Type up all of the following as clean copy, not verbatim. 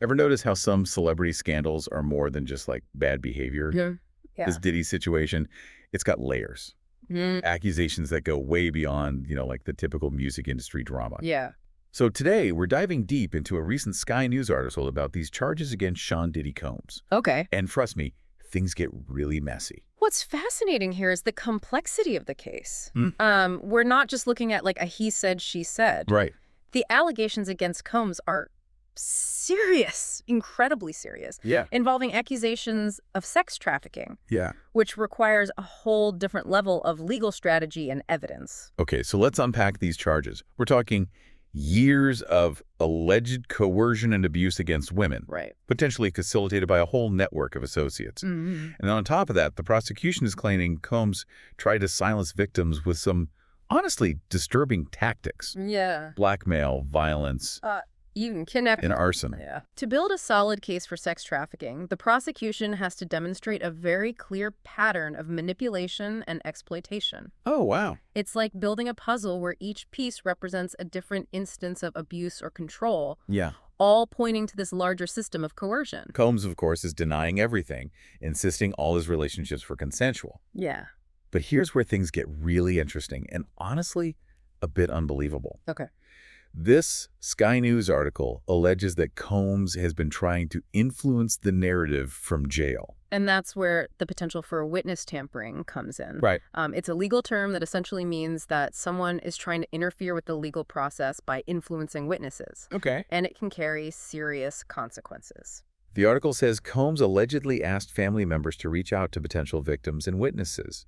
Ever notice how some celebrity scandals are more than just like bad behavior? Yeah. Yeah. This Diddy situation, it's got layers. Mm, Accusations that go way beyond, like the typical music industry drama. yeah. So today, we're diving deep into a recent Sky News article about these charges against Sean Diddy Combs. Okay. And trust me, things get really messy. What's fascinating here is the complexity of the case. Mm. We're not just looking at like a he said, she said. Right. The allegations against Combs are serious, incredibly serious, Yeah. involving accusations of sex trafficking, Yeah. which requires a whole different level of legal strategy and evidence. Okay, so let's unpack these charges. We're talking years of alleged coercion and abuse against women, Right. potentially facilitated by a whole network of associates. Mm-hmm. And on top of that, the prosecution is claiming Combs tried to silence victims with some honestly disturbing tactics. Yeah. Blackmail, violence, Even kidnapping. and arson. Yeah. To build a solid case for sex trafficking, the prosecution has to demonstrate a very clear pattern of manipulation and exploitation. Oh, wow. It's like building a puzzle where each piece represents a different instance of abuse or control, Yeah. all pointing to this larger system of coercion. Combs, of course, is denying everything, insisting all his relationships were consensual. Yeah. But here's where things get really interesting and honestly a bit unbelievable. Okay. This Sky News article alleges that Combs has been trying to influence the narrative from jail. And that's where the potential for witness tampering comes in. Right. It's a legal term that essentially means that someone is trying to interfere with the legal process by influencing witnesses. Okay. And it can carry serious consequences. The article says Combs allegedly asked family members to reach out to potential victims and witnesses,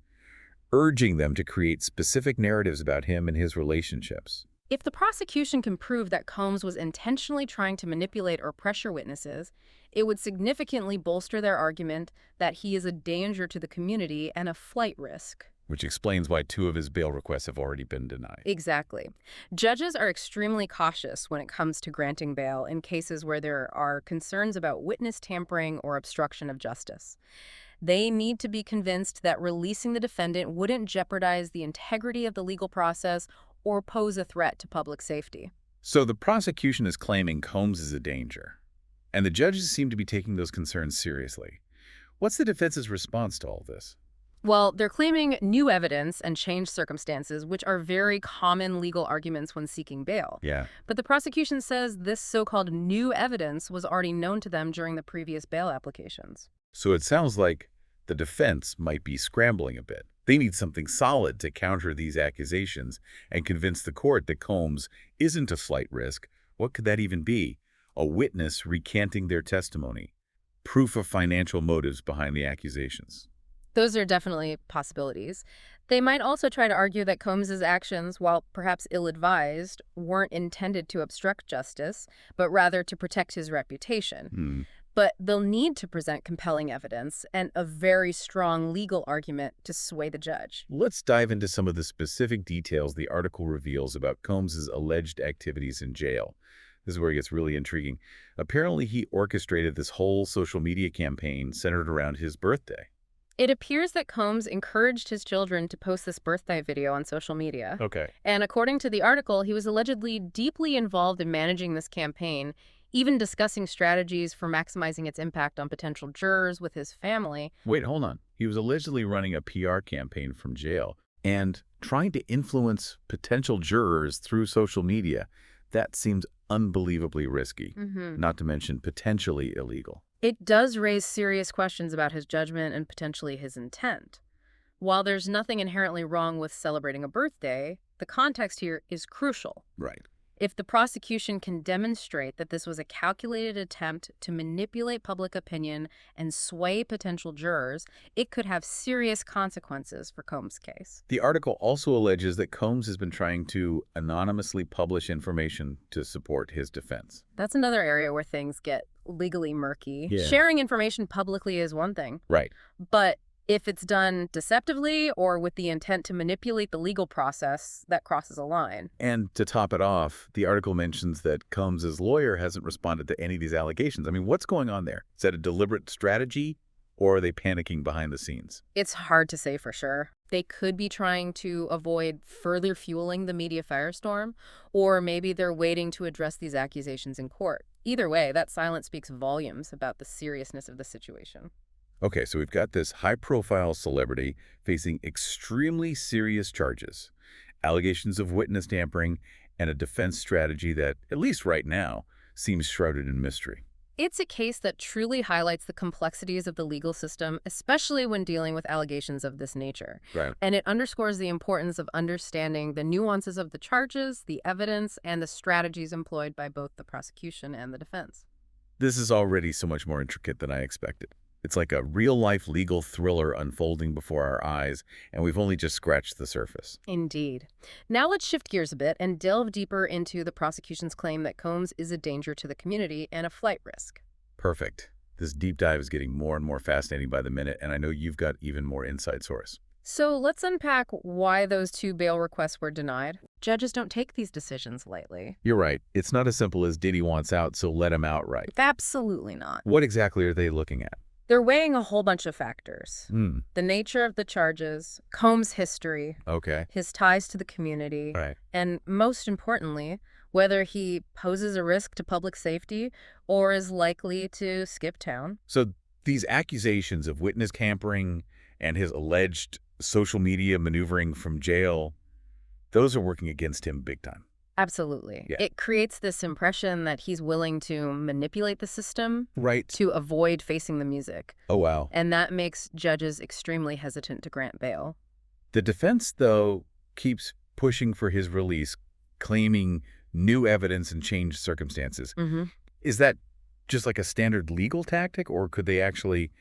urging them to create specific narratives about him and his relationships. If the prosecution can prove that Combs was intentionally trying to manipulate or pressure witnesses, it would significantly bolster their argument that he is a danger to the community and a flight risk. Which explains why 2 of his bail requests have already been denied. Exactly. Judges are extremely cautious when it comes to granting bail in cases where there are concerns about witness tampering or obstruction of justice. They need to be convinced that releasing the defendant wouldn't jeopardize the integrity of the legal process or pose a threat to public safety. So the prosecution is claiming Combs is a danger, and the judges seem to be taking those concerns seriously. What's the defense's response to all this? Well, they're claiming new evidence and changed circumstances, which are very common legal arguments when seeking bail. Yeah. But the prosecution says this so-called new evidence was already known to them during the previous bail applications. So it sounds like the defense might be scrambling a bit. They need something solid to counter these accusations and convince the court that Combs isn't a flight risk. What could that even be? A witness recanting their testimony. Proof of financial motives behind the accusations. Those are definitely possibilities. They might also try to argue that Combs's actions, while perhaps ill-advised, weren't intended to obstruct justice, but rather to protect his reputation. But they'll need to present compelling evidence and a very strong legal argument to sway the judge. Let's dive into some of the specific details the article reveals about Combs's alleged activities in jail. This is where it gets really intriguing. Apparently, he orchestrated this whole social media campaign centered around his birthday. It appears that Combs encouraged his children to post this birthday video on social media. Okay. And according to the article, he was allegedly deeply involved in managing this campaign, even discussing strategies for maximizing its impact on potential jurors with his family. Wait, hold on. He was allegedly running a PR campaign from jail and trying to influence potential jurors through social media. That seems unbelievably risky, not to mention potentially illegal. It does raise serious questions about his judgment and potentially his intent. While there's nothing inherently wrong with celebrating a birthday, the context here is crucial. Right. If the prosecution can demonstrate that this was a calculated attempt to manipulate public opinion and sway potential jurors, it could have serious consequences for Combs' case. The article also alleges that Combs has been trying to anonymously publish information to support his defense. That's another area where things get legally murky. Yeah. Sharing information publicly is one thing, Right. but if it's done deceptively or with the intent to manipulate the legal process, that crosses a line. And to top it off, the article mentions that Combs' lawyer hasn't responded to any of these allegations. I mean, what's going on there? Is that a deliberate strategy, or are they panicking behind the scenes? It's hard to say for sure. They could be trying to avoid further fueling the media firestorm, or maybe they're waiting to address these accusations in court. Either way, that silence speaks volumes about the seriousness of the situation. Okay, so we've got this high-profile celebrity facing extremely serious charges, allegations of witness tampering, and a defense strategy that, at least right now, seems shrouded in mystery. It's a case that truly highlights the complexities of the legal system, especially when dealing with allegations of this nature. Right. And it underscores the importance of understanding the nuances of the charges, the evidence, and the strategies employed by both the prosecution and the defense. This is already so much more intricate than I expected. It's like a real-life legal thriller unfolding before our eyes, and we've only just scratched the surface. Indeed. Now let's shift gears a bit and delve deeper into the prosecution's claim that Combs is a danger to the community and a flight risk. Perfect. This deep dive is getting more and more fascinating by the minute, and I know you've got even more inside source. So let's unpack why those 2 bail requests were denied. Judges don't take these decisions lightly. You're right. It's not as simple as Diddy wants out, so let him out right. Absolutely not. What exactly are they looking at? They're weighing a whole bunch of factors. Hmm. The nature of the charges, Combs' history, Okay. his ties to the community, Right. and most importantly, whether he poses a risk to public safety or is likely to skip town. So these accusations of witness tampering and his alleged social media maneuvering from jail, those are working against him big time. Absolutely. Yeah. It creates this impression that he's willing to manipulate the system Right. to avoid facing the music. Oh, wow. And that makes judges extremely hesitant to grant bail. The defense, though, keeps pushing for his release, claiming new evidence and changed circumstances. Mm-hmm. Is that just like a standard legal tactic, or could they actually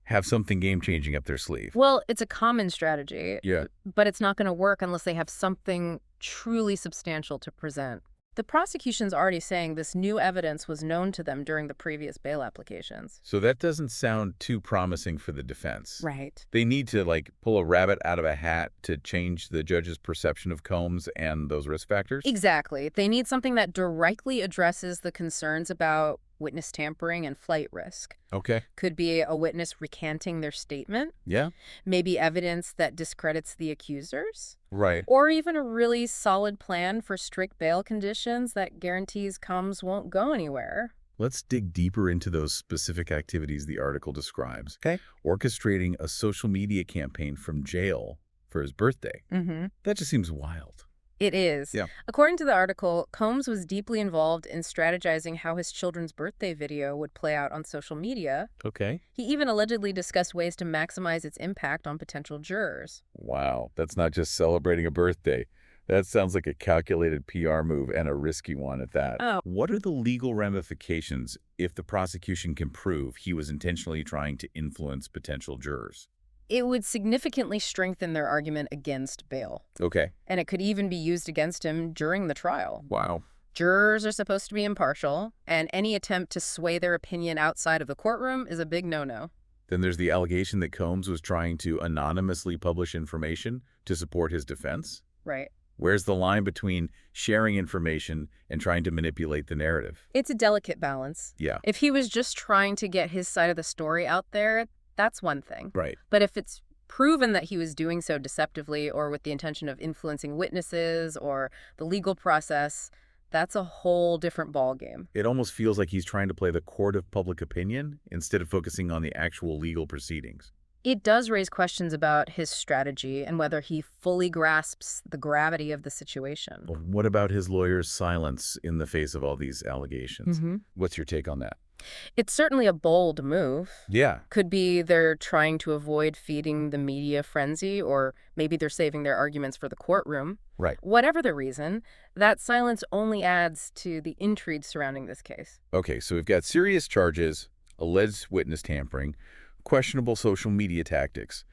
have something game-changing up their sleeve? Well, it's a common strategy, Yeah. but it's not going to work unless they have something truly substantial to present. The prosecution's already saying this new evidence was known to them during the previous bail applications. So that doesn't sound too promising for the defense. Right. They need to, like, pull a rabbit out of a hat to change the judge's perception of Combs and those risk factors? Exactly. They need something that directly addresses the concerns about witness tampering and flight risk. Okay. Could be a witness recanting their statement, Yeah. maybe evidence that discredits the accusers, Right. or even a really solid plan for strict bail conditions that guarantees Combs won't go anywhere. Let's dig deeper into those specific activities the article describes. Okay. Orchestrating a social media campaign from jail for his birthday. Mm-hmm. That just seems wild. It is. Yeah. According to the article, Combs was deeply involved in strategizing how his children's birthday video would play out on social media. Okay. He even allegedly discussed ways to maximize its impact on potential jurors. Wow. That's not just celebrating a birthday. That sounds like a calculated PR move, and a risky one at that. Oh. What are the legal ramifications if the prosecution can prove he was intentionally trying to influence potential jurors? It would significantly strengthen their argument against bail, Okay. and it could even be used against him during the trial. Wow. Jurors are supposed to be impartial, and any attempt to sway their opinion outside of the courtroom is a big no-no. Then there's the allegation that Combs was trying to anonymously publish information to support his defense. Right. Where's the line between sharing information and trying to manipulate the narrative? It's a delicate balance. Yeah. If he was just trying to get his side of the story out there, that's one thing. Right. But if it's proven that he was doing so deceptively or with the intention of influencing witnesses or the legal process, that's a whole different ballgame. It almost feels like he's trying to play the court of public opinion instead of focusing on the actual legal proceedings. It does raise questions about his strategy and whether he fully grasps the gravity of the situation. Well, what about his lawyer's silence in the face of all these allegations? Mm-hmm. What's your take on that? It's certainly a bold move. Yeah. Could be they're trying to avoid feeding the media frenzy, or maybe they're saving their arguments for the courtroom. Right. Whatever the reason, that silence only adds to the intrigue surrounding this case. Okay, so we've got serious charges, alleged witness tampering, questionable social media tactics,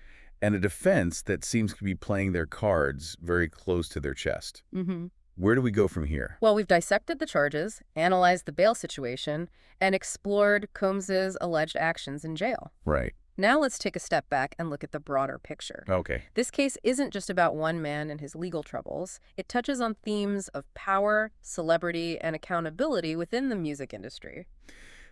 and a defense that seems to be playing their cards very close to their chest. Mm-hmm. Where do we go from here? Well, we've dissected the charges, analyzed the bail situation, and explored Combs's alleged actions in jail. Right. Now let's take a step back and look at the broader picture. Okay. This case isn't just about one man and his legal troubles. It touches on themes of power, celebrity, and accountability within the music industry.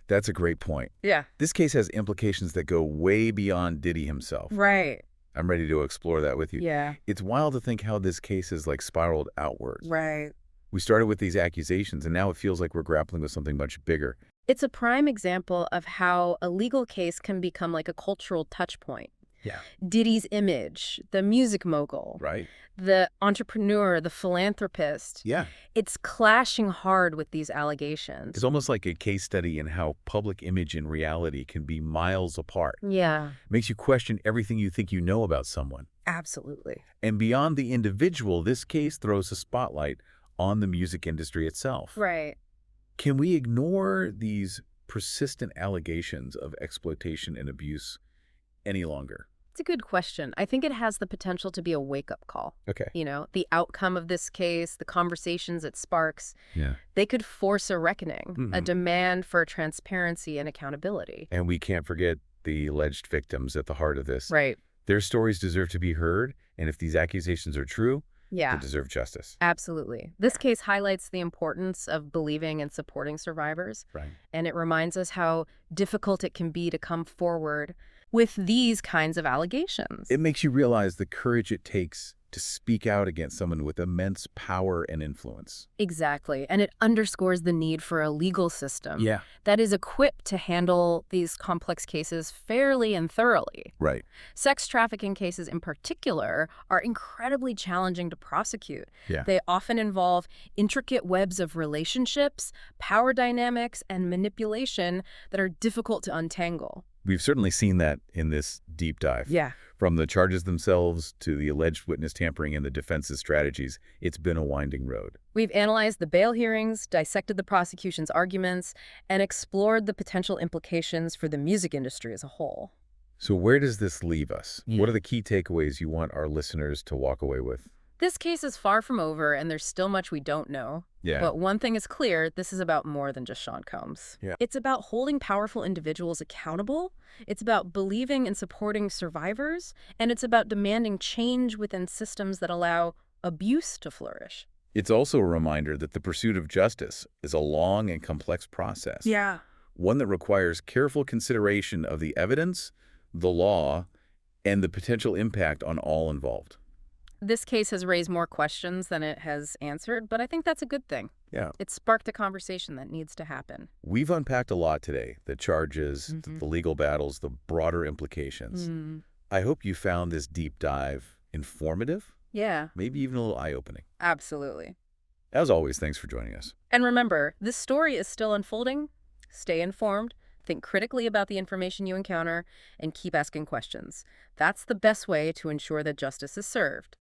That's a great point. Yeah. This case has implications that go way beyond Diddy himself. Right. I'm ready to explore that with you. Yeah. It's wild to think how this case has like spiraled outwards. Right. We started with these accusations, and now it feels like we're grappling with something much bigger. It's a prime example of how a legal case can become like a cultural touch point. Yeah. Diddy's image, the music mogul, Right. the entrepreneur, the philanthropist. Yeah. It's clashing hard with these allegations. It's almost like a case study in how public image and reality can be miles apart. Yeah, Makes you question everything you think you know about someone. absolutely. And beyond the individual, this case throws a spotlight on the music industry itself. Right. Can we ignore these persistent allegations of exploitation and abuse any longer? It's a good question. I think it has the potential to be a wake-up call. Okay. You know, the outcome of this case, the conversations it sparks, Yeah. they could force a reckoning, a demand for transparency and accountability. And we can't forget the alleged victims at the heart of this. Right. Their stories deserve to be heard, and if these accusations are true, Yeah, they deserve justice. absolutely. This case highlights the importance of believing and supporting survivors, Right. and it reminds us how difficult it can be to come forward with these kinds of allegations. It makes you realize the courage it takes to speak out against someone with immense power and influence. Exactly. And it underscores the need for a legal system Yeah. that is equipped to handle these complex cases fairly and thoroughly. Right. Sex trafficking cases in particular are incredibly challenging to prosecute. Yeah. They often involve intricate webs of relationships, power dynamics, and manipulation that are difficult to untangle. We've certainly seen that in this deep dive. Yeah. From the charges themselves to the alleged witness tampering and the defense's strategies, it's been a winding road. We've analyzed the bail hearings, dissected the prosecution's arguments, and explored the potential implications for the music industry as a whole. So where does this leave us? Yeah. What are the key takeaways you want our listeners to walk away with? This case is far from over, and there's still much we don't know. Yeah. But one thing is clear, this is about more than just Sean Combs. Yeah. It's about holding powerful individuals accountable, it's about believing and supporting survivors, and it's about demanding change within systems that allow abuse to flourish. It's also a reminder that the pursuit of justice is a long and complex process. Yeah. One that requires careful consideration of the evidence, the law, and the potential impact on all involved. This case has raised more questions than it has answered, but I think that's a good thing. Yeah. It sparked a conversation that needs to happen. We've unpacked a lot today, the charges, Mhm. the legal battles, the broader implications. I hope you found this deep dive informative, Yeah, maybe even a little eye-opening. absolutely. As always, thanks for joining us. And remember, this story is still unfolding. Stay informed, think critically about the information you encounter, and keep asking questions. That's the best way to ensure that justice is served.